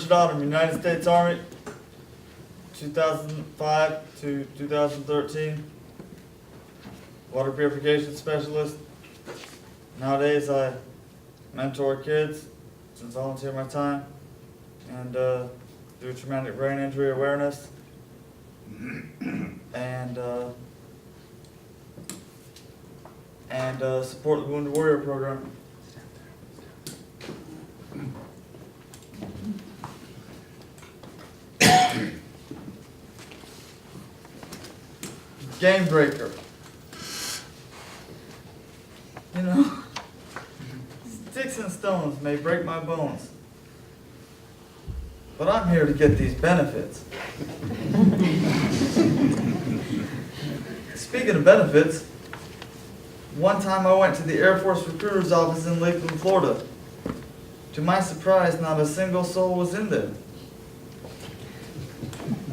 Richard Ottum, United States Army, 2005 to 2013. Water purification specialist. Nowadays I mentor kids and volunteer my time and do traumatic brain injury awareness and support the Wounded Warrior program. Game breaker. You know, sticks and stones may break my bones, but I'm here to get these benefits. Speaking of benefits, one time I went to the Air Force recruiter's office in Lakeland, Florida. To my surprise, not a single soul was in there.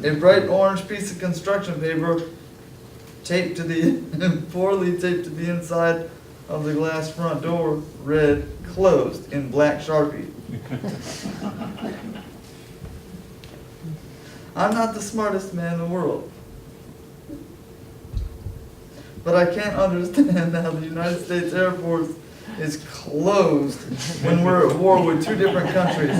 A bright orange piece of construction paper taped to the poorly taped to the inside of the glass front door read "closed" in black Sharpie. I'm not the smartest man in the world, but I can't understand how the United States Air Force is closed when we're at war with two different countries,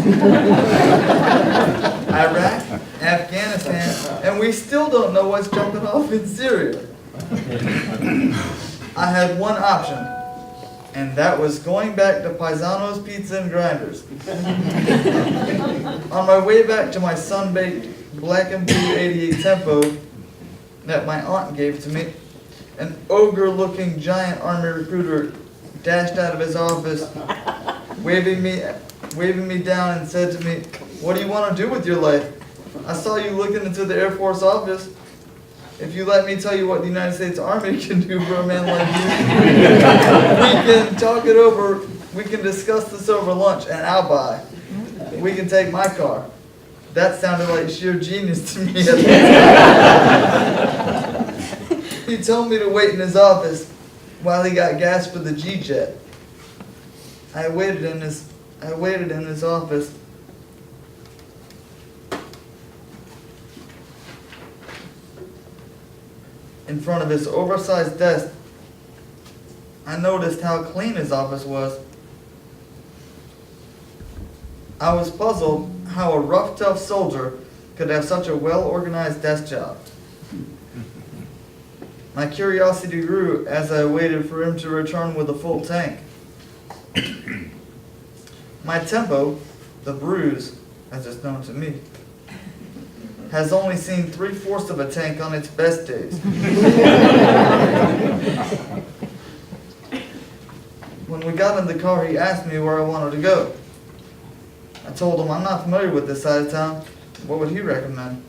Iraq, Afghanistan, and we still don't know what's jumping off in Syria. I had one option, and that was going back to Paisano's Pizza and Grinders. On my way back to my sun-baked black and blue 88 Tempo that my aunt gave to me, an ogre-looking giant army recruiter dashed out of his office, waving me down and said to me, "What do you want to do with your life? I saw you looking into the Air Force office. If you let me tell you what the United States Army can do for a man like you, we can talk it over, we can discuss this over lunch, and I'll buy. We can take my car." That sounded like sheer genius to me at the time. He told me to wait in his office while he got gas for the G-Jet. I waited in his office. In front of his oversized desk, I noticed how clean his office was. I was puzzled how a rough, tough soldier could have such a well-organized desk job. My curiosity grew as I waited for him to return with a full tank. My Tempo, the Bruise, as it's known to me, has only seen 3/4 of a tank on its best days. When we got in the car, he asked me where I wanted to go. I told him I'm not familiar with this side of town. What would he recommend?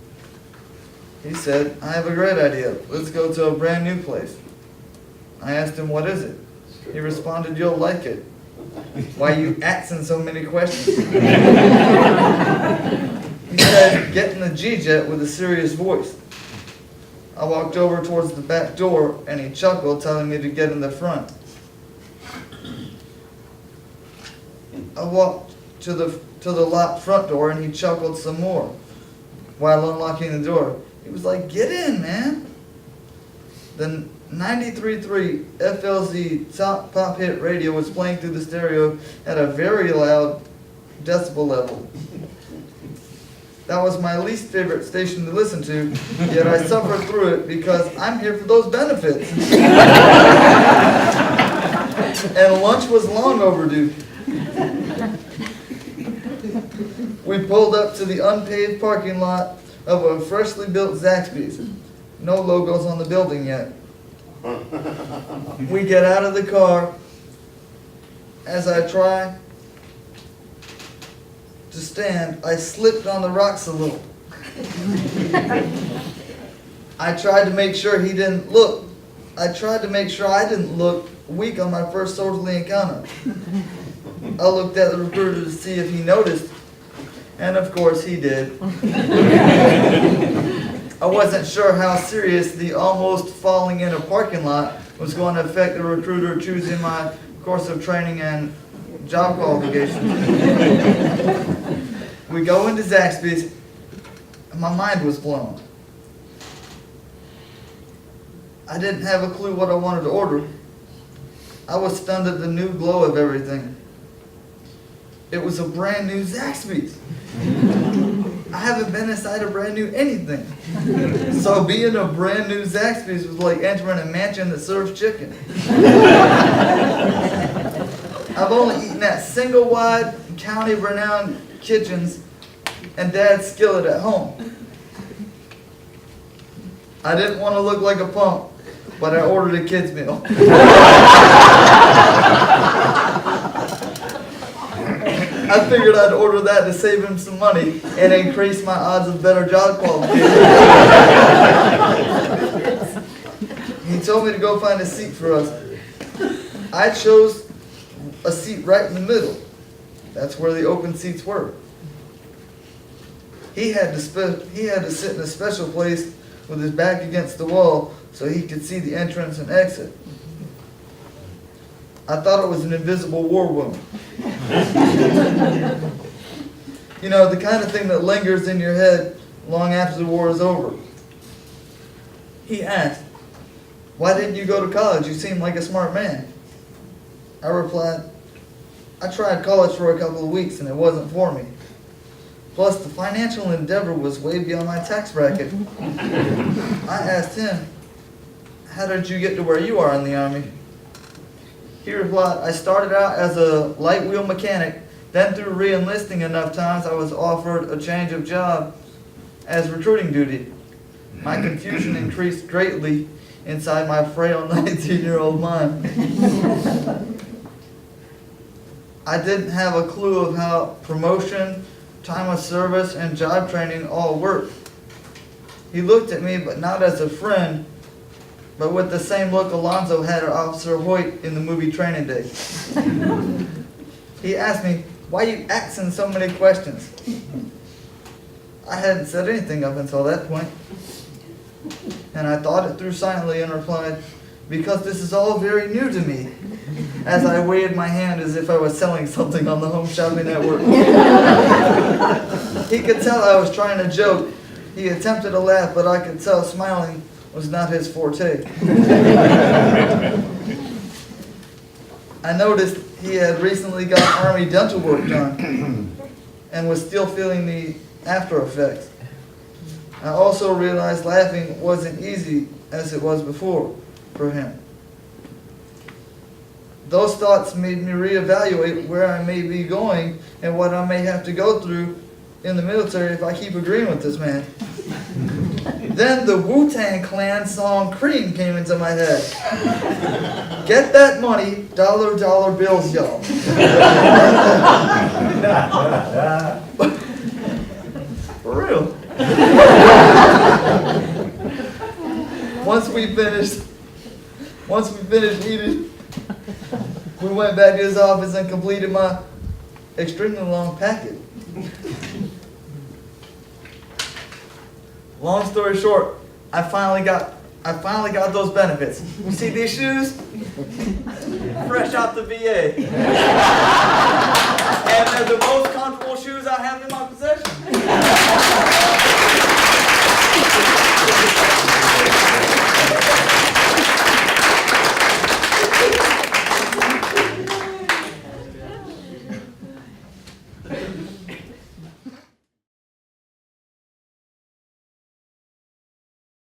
He said, "I have a great idea. Let's go to a brand new place." I asked him, "What is it?" He responded, "You'll like it." "Why you asking so many questions?" He said, "Get in the G-Jet" with a serious voice. I walked over towards the back door and he chuckled, telling me to get in the front. I walked to the locked front door and he chuckled some more while unlocking the door. He was like, "Get in, man." The 93.3 FLZ top pop hit radio was playing through the stereo at a very loud decibel level. That was my least favorite station to listen to, yet I suffered through it because I'm here for those benefits. And lunch was long overdue. We pulled up to the unpaved parking lot of a freshly built Zaxby's. No logos on the building yet. We get out of the car. As I try to stand, I slipped on the rocks a little. I tried to make sure he didn't look. I tried to make sure I didn't look weak on my first soldierly encounter. I looked at the recruiter to see if he noticed, and of course he did. I wasn't sure how serious the almost falling in a parking lot was going to affect the recruiter choosing my course of training and job qualifications. We go into Zaxby's, and my mind was blown. I didn't have a clue what I wanted to order. I was stunned at the new glow of everything. It was a brand new Zaxby's. I haven't been inside a brand new anything. So being a brand new Zaxby's was like entering a mansion that serves chicken. I've only eaten at single wide, county renowned kitchens and Dad's skillet at home. I didn't want to look like a punk, but I ordered a kid's meal. I figured I'd order that to save him some money and increase my odds of better job qualification. He told me to go find a seat for us. I chose a seat right in the middle. That's where the open seats were. He had to sit in a special place with his back against the wall so he could see the entrance and exit. I thought it was an invisible war wound. You know, the kind of thing that lingers in your head long after the war is over. He asked, "Why didn't you go to college? You seem like a smart man." I replied, "I tried college for a couple of weeks and it wasn't for me. Plus, the financial endeavor was way beyond my tax bracket." I asked him, "How did you get to where you are in the Army?" He replied, "I started out as a light wheel mechanic, then through re-enlisting enough times I was offered a change of job as recruiting duty. My confusion increased greatly inside my frail 19-year-old mind. I didn't have a clue of how promotion, time of service, and job training all worked. He looked at me, but not as a friend, but with the same look Alonzo had at Officer Hoyt in the movie Training Day. He asked me, "Why you asking so many questions?" I hadn't said anything up until that point, and I thought it through silently and replied, "Because this is all very new to me," as I waved my hand as if I was selling something on the Home Shopping Network. He could tell I was trying to joke. He attempted to laugh, but I could tell smiling was not his forte. I noticed he had recently got Army dental work done and was still feeling the after effects. I also realized laughing wasn't easy as it was before for him. Those thoughts made me reevaluate where I may be going and what I may have to go through in the military if I keep agreeing with this man. Then the Wu-Tang Clan song Cream came into my head. Get that money, dollar, dollar bills, y'all. For real. Once we finished eating, we went back to his office and completed my extremely long packet. Long story short, I finally got those benefits. You see these shoes? Fresh out the VA. And they're the most comfortable shoes I have in my possession.